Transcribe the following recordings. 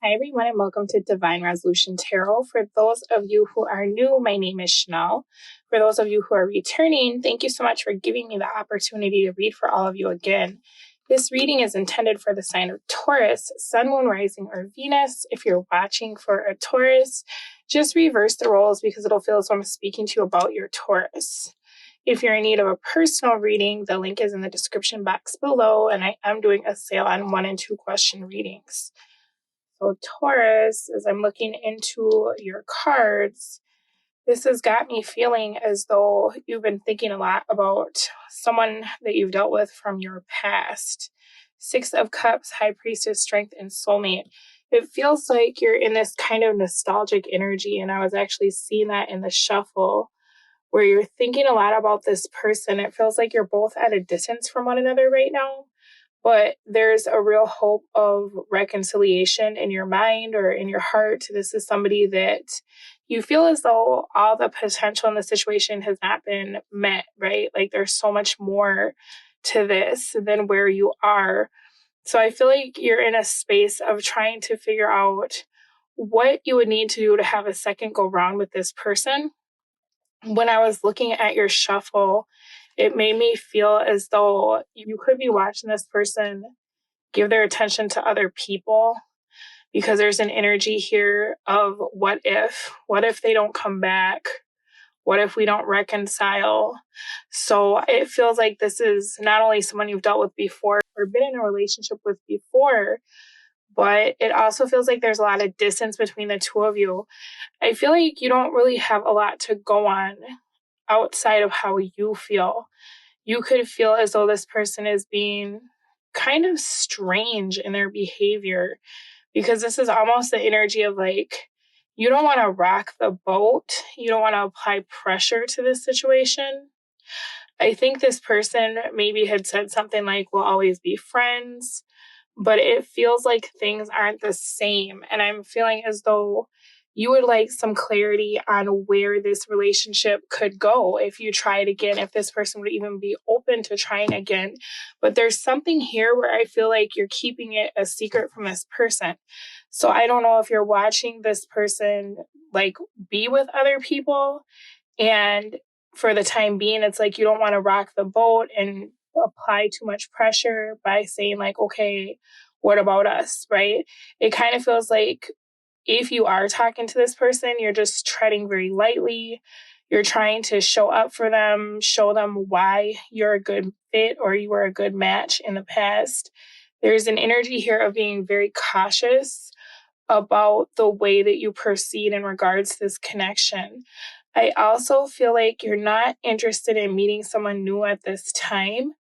Hi, everyone, and welcome to Divine Resolution Tarot. For those of you who are new, my name is Chanel. For those of you who are returning, thank you so much for giving me the opportunity to read for all of you again. This reading is intended for the sign of Taurus, Sun, Moon, Rising, or Venus. If you're watching for a Taurus, just reverse the roles because it'll feel as though I'm speaking to you about your Taurus. If you're in need of a personal reading, the link is in the description box below, and I am doing a sale on 1 and 2 question readings. So Taurus, as I'm looking into your cards, this has got me feeling as though you've been thinking a lot about someone that you've dealt with from your past. 6 of Cups, High Priestess, Strength, and Soulmate. It feels like you're in this kind of nostalgic energy, and I was actually seeing that in the shuffle, where you're thinking a lot about this person. It feels like you're both at a distance from one another right now, but there's a real hope of reconciliation in your mind or in your heart. This is somebody that you feel as though all the potential in the situation has not been met, right? Like there's so much more to this than where you are. So I feel like you're in a space of trying to figure out what you would need to do to have a second go round with this person. When I was looking at your shuffle, it made me feel as though you could be watching this person give their attention to other people, because there's an energy here of what if they don't come back? What if we don't reconcile? So it feels like this is not only someone you've dealt with before or been in a relationship with before, but it also feels like there's a lot of distance between the two of you. I feel like you don't really have a lot to go on outside of how you feel. You could feel as though this person is being kind of strange in their behavior, because this is almost the energy of like, you don't want to rock the boat. You don't want to apply pressure to this situation. I think this person maybe had said something like, we'll always be friends, but it feels like things aren't the same. And I'm feeling as though you would like some clarity on where this relationship could go if you try it again, if this person would even be open to trying again. But there's something here where I feel like you're keeping it a secret from this person. So I don't know if you're watching this person like be with other people, and for the time being, it's like you don't want to rock the boat and apply too much pressure by saying like, okay, what about us, right? It kind of feels like if you are talking to this person, you're just treading very lightly. You're trying to show up for them, show them why you're a good fit or you were a good match in the past. There's an energy here of being very cautious about the way that you proceed in regards to this connection. I also feel like you're not interested in meeting someone new at this time,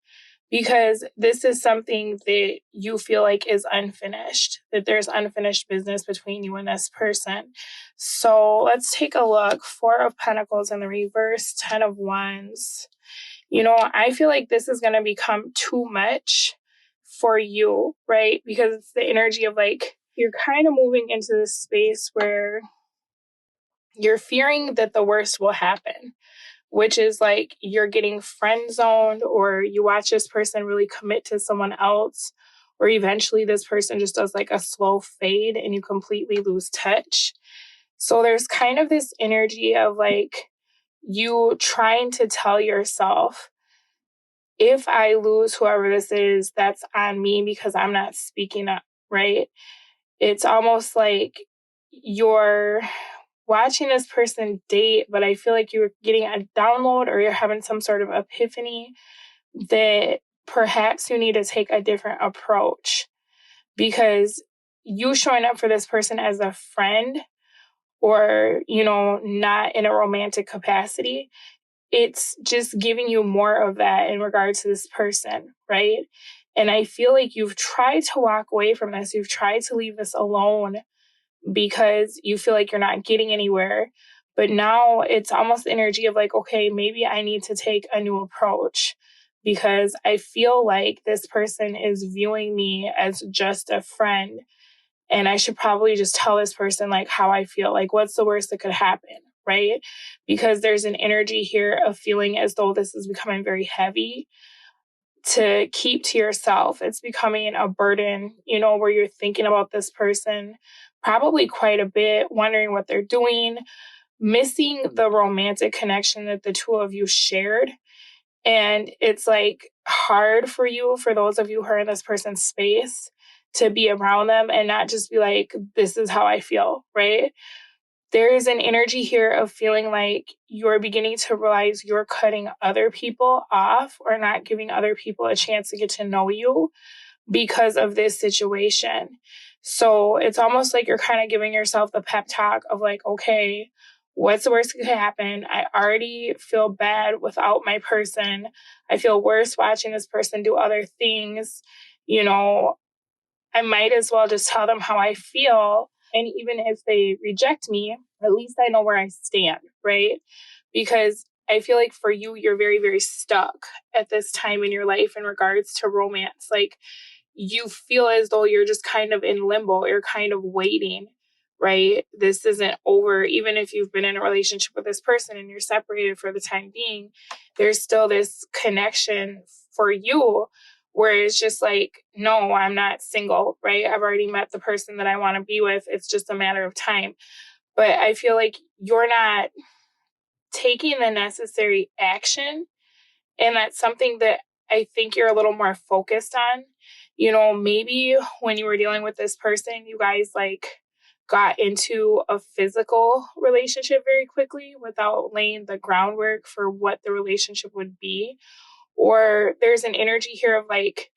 because this is something that you feel like is unfinished, that there's unfinished business between you and this person. So let's take a look. 4 of Pentacles in the reverse, 10 of Wands. I feel like this is going to become too much for you, right? Because it's the energy of like, you're kind of moving into this space where you're fearing that the worst will happen, which is like you're getting friend zoned, or you watch this person really commit to someone else, or eventually this person just does like a slow fade and you completely lose touch. So there's kind of this energy of like you trying to tell yourself, if I lose whoever this is, that's on me because I'm not speaking up, right? It's almost like you're watching this person date, but I feel like you're getting a download or you're having some sort of epiphany that perhaps you need to take a different approach, because you showing up for this person as a friend or, not in a romantic capacity, it's just giving you more of that in regards to this person, right? And I feel like you've tried to walk away from this. You've tried to leave this alone because you feel like you're not getting anywhere. But now it's almost the energy of like, okay, maybe I need to take a new approach, because I feel like this person is viewing me as just a friend. And I should probably just tell this person like how I feel, like what's the worst that could happen, right? Because there's an energy here of feeling as though this is becoming very heavy to keep to yourself. It's becoming a burden, where you're thinking about this person probably quite a bit, wondering what they're doing, missing the romantic connection that the two of you shared. And it's like hard for you, for those of you who are in this person's space, to be around them and not just be like, this is how I feel, right? There is an energy here of feeling like you're beginning to realize you're cutting other people off or not giving other people a chance to get to know you because of this situation. So it's almost like you're kind of giving yourself the pep talk of like, okay, what's the worst that could happen? I already feel bad without my person. I feel worse watching this person do other things. You know, I might as well just tell them how I feel. And even if they reject me, at least I know where I stand, right? Because I feel like for you, you're very, very stuck at this time in your life in regards to romance. Like, you feel as though you're just kind of in limbo. You're kind of waiting, right? This isn't over. Even if you've been in a relationship with this person and you're separated for the time being, there's still this connection for you where it's just like, no, I'm not single, right? I've already met the person that I want to be with. It's just a matter of time. But I feel like you're not taking the necessary action. And that's something that I think you're a little more focused on. Maybe when you were dealing with this person, you guys like got into a physical relationship very quickly without laying the groundwork for what the relationship would be. Or there's an energy here of like,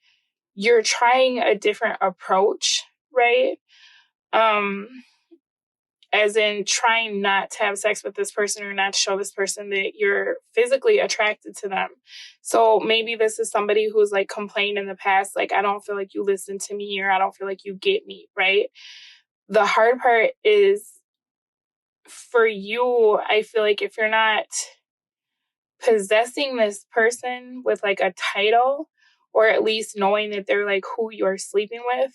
you're trying a different approach, right? Um, as in trying not to have sex with this person or not to show this person that you're physically attracted to them. So maybe this is somebody who's like complained in the past, like, I don't feel like you listen to me or I don't feel like you get me, right? The hard part is for you, I feel like if you're not possessing this person with like a title or at least knowing that they're like who you're sleeping with,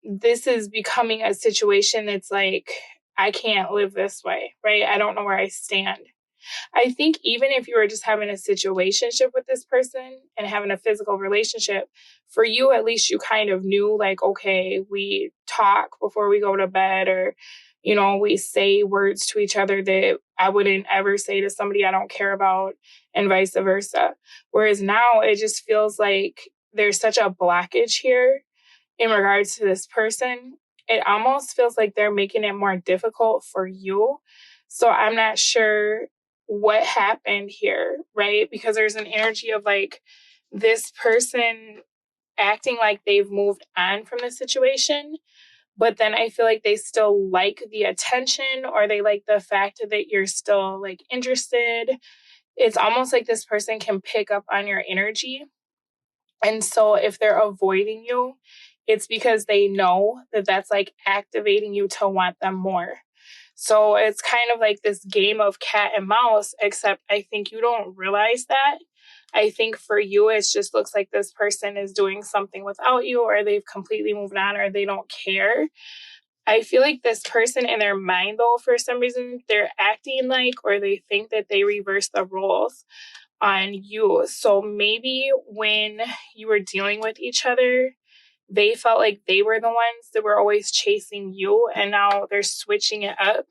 this is becoming a situation that's like, I can't live this way, right? I don't know where I stand. I think even if you were just having a situationship with this person and having a physical relationship, for you, at least you kind of knew like, okay, we talk before we go to bed or, we say words to each other that I wouldn't ever say to somebody I don't care about and vice versa. Whereas now it just feels like there's such a blockage here in regards to this person. It almost feels like they're making it more difficult for you. So I'm not sure what happened here, right? Because there's an energy of like this person acting like they've moved on from the situation, but then I feel like they still like the attention or they like the fact that you're still like interested. It's almost like this person can pick up on your energy. And so if they're avoiding you, it's because they know that that's like activating you to want them more. So it's kind of like this game of cat and mouse, except I think you don't realize that. I think for you, it just looks like this person is doing something without you, or they've completely moved on, or they don't care. I feel like this person in their mind, though, for some reason, they're acting like, or they think that they reverse the roles on you. So maybe when you were dealing with each other, they felt like they were the ones that were always chasing you, and now they're switching it up,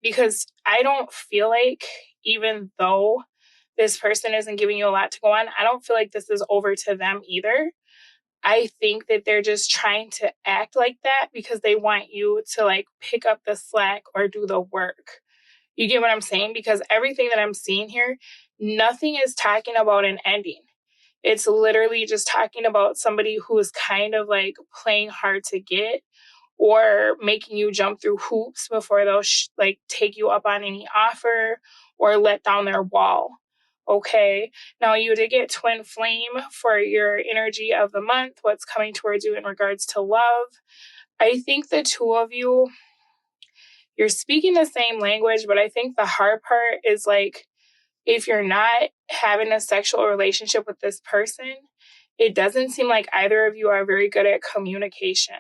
because I don't feel like, even though this person isn't giving you a lot to go on, I don't feel like this is over to them either. I think that they're just trying to act like that because they want you to like pick up the slack or do the work. You get what I'm saying? Because everything that I'm seeing here, nothing is talking about an ending. It's literally just talking about somebody who is kind of like playing hard to get or making you jump through hoops before they'll like take you up on any offer or let down their wall. Okay. Now you did get twin flame for your energy of the month. What's coming towards you in regards to love? I think the two of you, you're speaking the same language, but I think the hard part is like, if you're not having a sexual relationship with this person, it doesn't seem like either of you are very good at communication.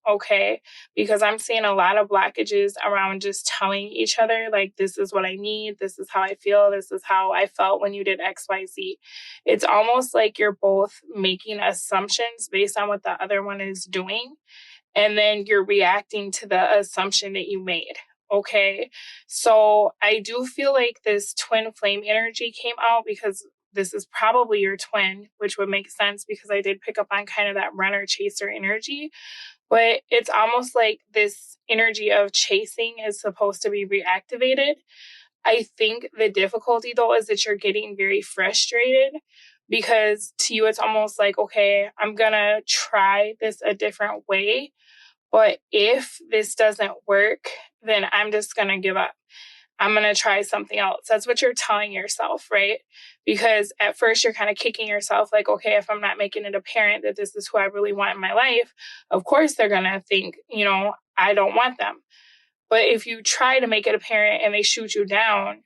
okay? Because I'm seeing a lot of blockages around just telling each other, like, this is what I need, this is how I feel, this is how I felt when you did XYZ. It's almost like you're both making assumptions based on what the other one is doing, and then you're reacting to the assumption that you made. Okay. So I do feel like this twin flame energy came out because this is probably your twin, which would make sense because I did pick up on kind of that runner chaser energy. But it's almost like this energy of chasing is supposed to be reactivated. I think the difficulty though is that you're getting very frustrated because to you it's almost like, okay, I'm gonna try this a different way. But if this doesn't work, then I'm just gonna give up. I'm going to try something else. That's what you're telling yourself, right? Because at first you're kind of kicking yourself like, okay, if I'm not making it apparent that this is who I really want in my life, of course they're going to think, I don't want them. But if you try to make it apparent and they shoot you down,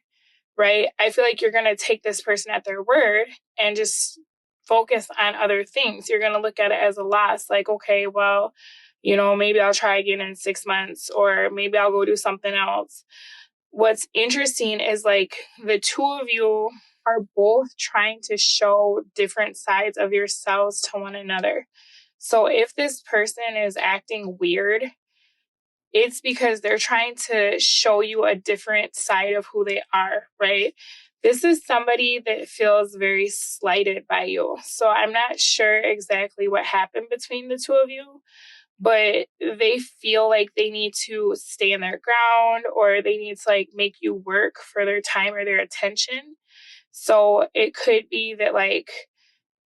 right? I feel like you're going to take this person at their word and just focus on other things. You're going to look at it as a loss. Like, okay, well, maybe I'll try again in 6 months, or maybe I'll go do something else. What's interesting is like the two of you are both trying to show different sides of yourselves to one another. So if this person is acting weird, it's because they're trying to show you a different side of who they are, right? This is somebody that feels very slighted by you. So I'm not sure exactly what happened between the two of you, but they feel like they need to stand their ground, or they need to like make you work for their time or their attention. So it could be that like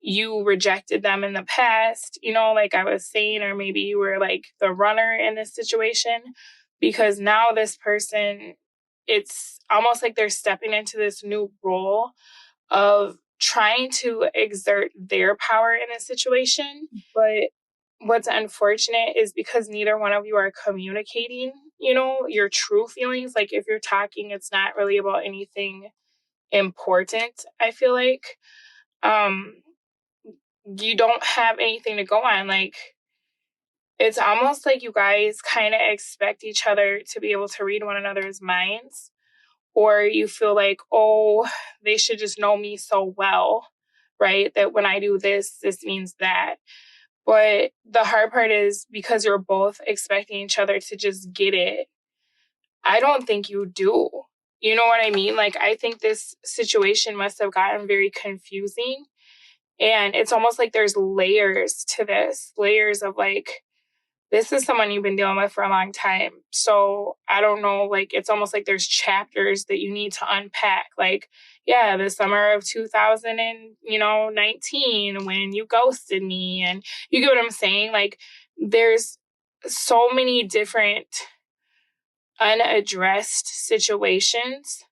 you rejected them in the past, like I was saying, or maybe you were like the runner in this situation, because now this person, it's almost like they're stepping into this new role of trying to exert their power in a situation. But what's unfortunate is because neither one of you are communicating, your true feelings. Like if you're talking, it's not really about anything important, I feel like. You don't have anything to go on. Like it's almost like you guys kind of expect each other to be able to read one another's minds, or you feel like, oh, they should just know me so well, right? That when I do this, this means that. But the hard part is because you're both expecting each other to just get it, I don't think you do. You know what I mean? Like, I think this situation must have gotten very confusing. And it's almost like there's layers to this, layers of like, this is someone you've been dealing with for a long time. So I don't know, like, it's almost like there's chapters that you need to unpack. Like, yeah, the summer of 2019 when you ghosted me, and you get what I'm saying? Like, there's so many different unaddressed situations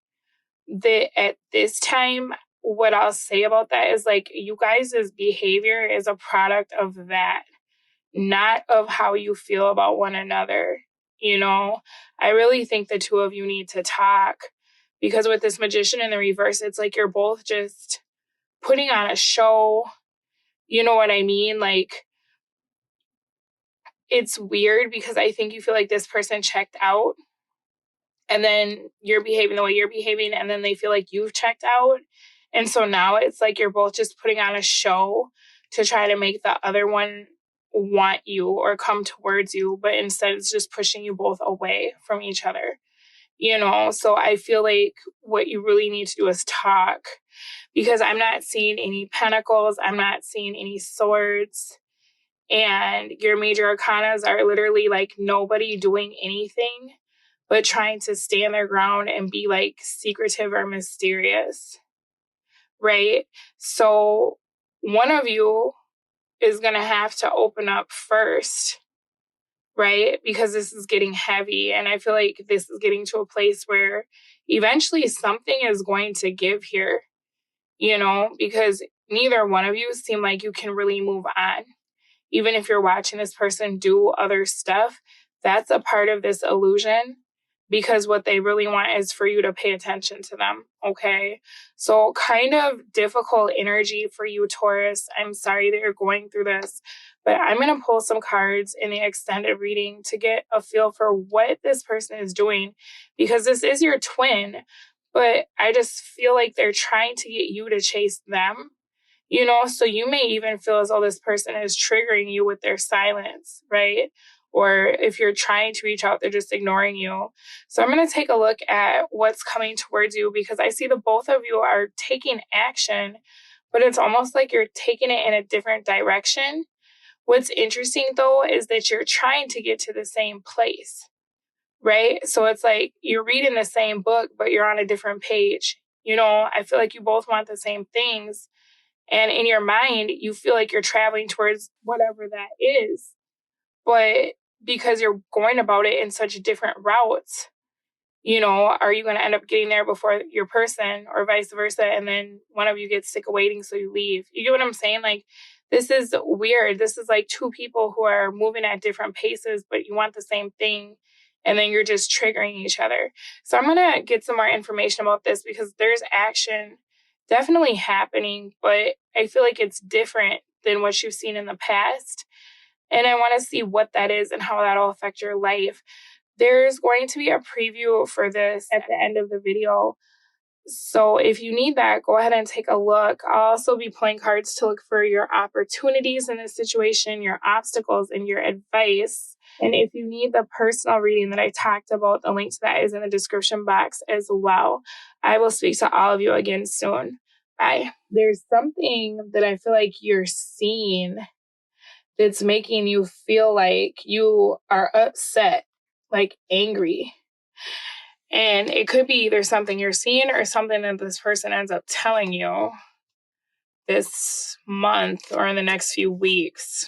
that at this time, what I'll say about that is like, you guys' behavior is a product of that, not of how you feel about one another. I really think the two of you need to talk, because with this magician in the reverse, it's like you're both just putting on a show. You know what I mean? Like, it's weird because I think you feel like this person checked out, and then you're behaving the way you're behaving, and then they feel like you've checked out. And so now it's like you're both just putting on a show to try to make the other one want you or come towards you, but instead it's just pushing you both away from each other. So I feel like what you really need to do is talk, because I'm not seeing any pentacles, I'm not seeing any swords, and your major arcanas are literally like nobody doing anything but trying to stand their ground and be like secretive or mysterious, right? So one of you is going to have to open up first, right? Because this is getting heavy. And I feel like this is getting to a place where eventually something is going to give here, because neither one of you seem like you can really move on. Even if you're watching this person do other stuff, that's a part of this illusion, because what they really want is for you to pay attention to them. Okay. So kind of difficult energy for you, Taurus. I'm sorry that you're going through this, But I'm going to pull some cards in the extended reading to get a feel for what this person is doing, because this is your twin, but I just feel like they're trying to get you to chase them. So you may even feel as though this person is triggering you with their silence, right? Or if you're trying to reach out, they're just ignoring you. So I'm going to take a look at what's coming towards you, because I see the both of you are taking action, but it's almost like you're taking it in a different direction. What's interesting, though, is that you're trying to get to the same place, right? So it's like you're reading the same book, but you're on a different page. I feel like you both want the same things. And in your mind, you feel like you're traveling towards whatever that is. But because you're going about it in such different routes, are you going to end up getting there before your person, or vice versa? And then one of you gets sick of waiting, so you leave. You get what I'm saying? Like, this is weird. This is like two people who are moving at different paces, but you want the same thing. And then you're just triggering each other. So I'm going to get some more information about this, because there's action definitely happening, but I feel like it's different than what you've seen in the past. And I want to see what that is and how that'll affect your life. There's going to be a preview for this at the end of the video. So if you need that, go ahead and take a look. I'll also be playing cards to look for your opportunities in this situation, your obstacles, and your advice. And if you need the personal reading that I talked about, the link to that is in the description box as well. I will speak to all of you again soon. Bye. There's something that I feel like you're seeing that's making you feel like you are upset, like angry. And it could be either something you're seeing or something that this person ends up telling you this month or in the next few weeks.